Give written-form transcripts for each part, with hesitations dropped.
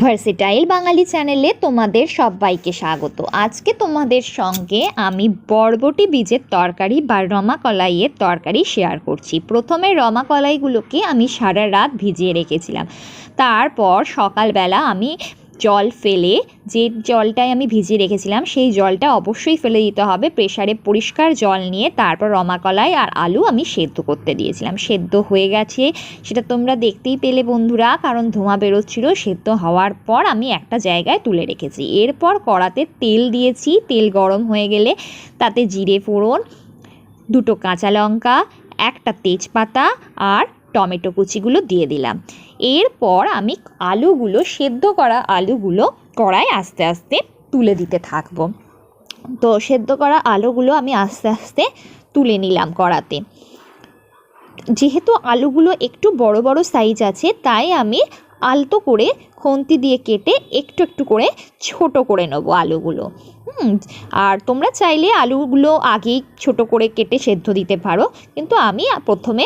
Versatile বাঙালি চ্যানেলে তোমাদের সবাইকে স্বাগত। আজকে তোমাদের সঙ্গে আমি বরবটি বীজের তরকারি বা রমা কলাইয়ের তরকারি শেয়ার করছি। প্রথমে রমা কলাইগুলোকে আমি সারা রাত ভিজিয়ে রেখেছিলাম। তারপর সকালবেলা আমি জল ফেলে, যে জলটায় আমি ভিজিয়ে রেখেছিলাম সেই জলটা অবশ্যই ফেলে দিতে হবে। প্রেসারে পরিষ্কার জল নিয়ে তারপর রমা কলাই আর আলু আমি সেদ্ধ করতে দিয়েছিলাম। সেদ্ধ হয়ে গেছে, সেটা তোমরা দেখতেই পেলে বন্ধুরা, কারণ ধোঁয়া বেরোচ্ছিল। সেদ্ধ হওয়ার পর আমি একটা জায়গায় তুলে রেখেছি। এরপর কড়াতে তেল দিয়েছি। তেল গরম হয়ে গেলে তাতে জিরে ফোড়ন, দুটো কাঁচা লঙ্কা, একটা তেজপাতা আর টমেটো কুচিগুলো দিয়ে দিলাম। এরপর আমি আলুগুলো, সেদ্ধ করা আলুগুলো কড়ায় আস্তে আস্তে তুলে দিতে থাকবো। তো সেদ্ধ করা আলুগুলো আমি আস্তে আস্তে তুলে নিলাম কড়াতে। যেহেতু আলুগুলো একটু বড় বড় সাইজ আছে, তাই আমি আলতো করে খুন্তি দিয়ে কেটে একটু একটু করে ছোট করে নেবো আলুগুলো। আর তোমরা চাইলে আলুগুলো আগেই ছোট করে কেটে সেদ্ধ দিতে পারো, কিন্তু আমি প্রথমে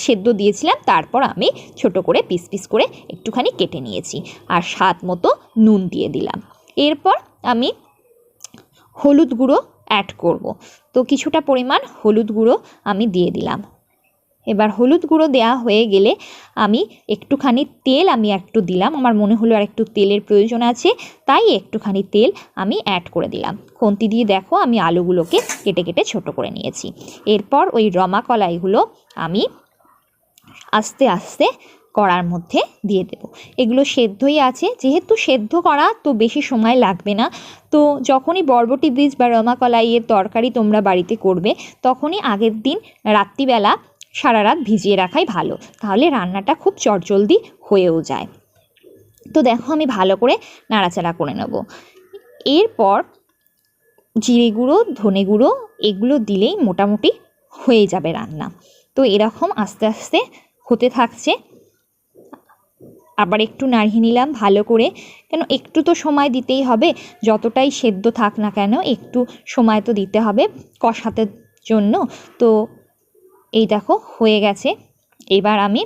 সেদ্ধ দিয়েছিলাম, তারপর আমি ছোট করে পিস পিস করে একটুখানি কেটে নিয়েছি। আর স্বাদ মতো নুন দিয়ে দিলাম। এরপর আমি হলুদ গুঁড়ো অ্যাড করব। তো কিছুটা পরিমাণ হলুদ গুঁড়ো আমি দিয়ে দিলাম। এবার হলুদ গুঁড়ো দেওয়া হয়ে গেলে আমি একটুখানি তেল একটু দিলাম। আমার মনে হলো আর একটু তেলের প্রয়োজন আছে, তাই একটুখানি তেল আমি অ্যাড করে দিলাম। খুন্তি দিয়ে দেখো আমি আলুগুলোকে কেটে কেটে ছোট করে নিয়েছি। এরপর ওই রমা কলাইগুলো আমি আস্তে আস্তে কড়ার মধ্যে দিয়ে দেব। এগুলো সেদ্ধই আছে, যেহেতু সেদ্ধ করা তো বেশি সময় লাগবে না। তো যখনই বরবটি বীজ বা রমা কলাইয়ের তরকারি তোমরা বাড়িতে করবে, তখনই আগের দিন রাত্রিবেলা সারা রাত ভিজিয়ে রাখাই ভালো, তাহলে রান্নাটা খুব চটজলদি হয়েও যায়। তো দেখো আমি ভালো করে নাড়াচাড়া করে নেব। এরপর জিরে গুঁড়ো, ধনে গুঁড়ো এগুলো দিলেই মোটামুটি হয়ে যাবে রান্না। তো এরকম আস্তে আস্তে হতে থাকছে। আবার একটু নাড়িয়ে নিলাম ভালো করে, কেন একটু তো সময় দিতেই হবে। যতটাই সেদ্ধ থাক না কেন, একটু সময় তো দিতে হবে কষাতে জন্য। তো এই দেখো হয়ে গেছে। এবার আমি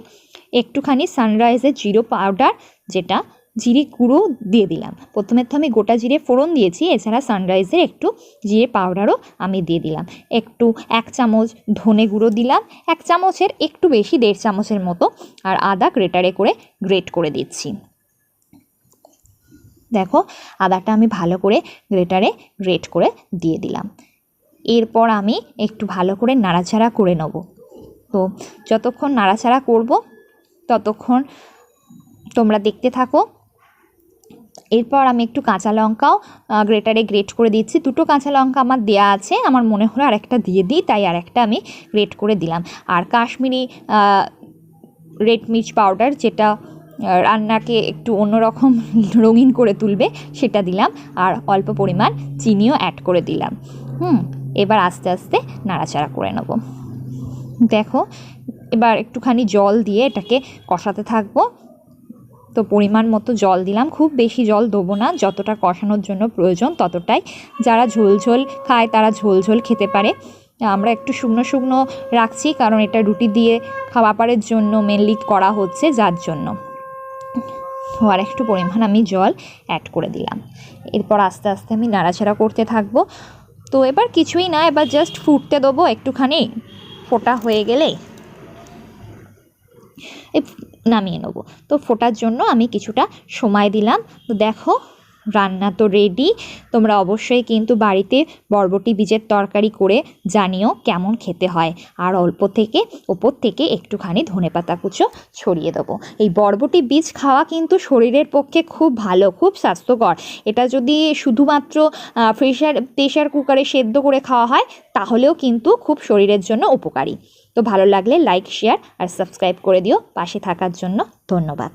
একটুখানি সানরাইজের জিরে পাউডার, যেটা জিরে গুঁড়ো দিয়ে দিলাম। প্রথমে তো আমি গোটা জিরে ফোড়ন দিয়েছি, এছাড়া সানরাইজের একটু জিরে পাউডারও আমি দিয়ে দিলাম। একটু 1 চামচ ধনে গুঁড়ো দিলাম, 1 চামচের একটু বেশি, 1.5 চামচের মতো। আর আদা গ্রেটারে করে গ্রেট করে দিচ্ছি। দেখো আদাটা আমি ভালো করে গ্রেটারে গ্রেট করে দিয়ে দিলাম। এরপর আমি একটু ভালো করে নাড়াচাড়া করে নেব। তো যতক্ষণ নাড়াচাড়া করব ততক্ষণ তোমরা দেখতে থাকো। এরপর আমি একটু কাঁচা লঙ্কাও গ্রেটারে গ্রেট করে দিচ্ছি। 2টো কাঁচা লঙ্কা আমার দেয়া আছে, আমার মনে হলো আরেকটা দিয়ে দিই, তাই আরেকটা আমি গ্রেট করে দিলাম। আর কাশ্মীরি রেড মির্চ পাউডার, যেটা রান্নাকে একটু অন্যরকম রঙিন করে তুলবে, সেটা দিলাম। আর অল্প পরিমাণ চিনিও অ্যাড করে দিলাম। এবার আস্তে আস্তে নাড়াচাড়া করে নেব। দেখো এবার একটুখানি জল দিয়ে এটাকে কষাতে থাকবো। তো পরিমাণ মতো জল দিলাম, খুব বেশি জল দেবো না, যতটা কষানোর জন্য প্রয়োজন ততটাই। যারা ঝোল ঝোল খায় তারা ঝোল ঝোল খেতে পারে। আমরা একটু শুকনো শুকনো রাখছি, কারণ এটা রুটি দিয়ে খাবারের জন্য মেনলি করা হচ্ছে, যার জন্য। আর একটু পরিমাণ আমি জল অ্যাড করে দিলাম। এরপর আস্তে আস্তে আমি নাড়াচাড়া করতে থাকবো। তো এবার কিছুই না, এবার জাস্ট ফুটতে দেবো একটুখানি। ফোটা হয়ে গেলে নামিয়ে নেব। তো ফোটার জন্য আমি কিছুটা সময় দিলাম। তো দেখো রান্না তো রেডি। তোমরা অবশ্যই কিন্তু বাড়িতে বরবটি বীজের তরকারি করে জানিও কেমন খেতে হয়। আর অল্প থেকে ওপর থেকে একটুখানি ধনেপাতা কুচো ছড়িয়ে দেবো। এই বরবটি বীজ খাওয়া কিন্তু শরীরের পক্ষে খুব ভালো, খুব স্বাস্থ্যকর। এটা যদি শুধুমাত্র প্রেশার কুকারে সেদ্ধ করে খাওয়া হয়, তাহলেও কিন্তু খুব শরীরের জন্য উপকারী। তো ভালো লাগলে লাইক, শেয়ার আর সাবস্ক্রাইব করে দিও। পাশে থাকার জন্য ধন্যবাদ।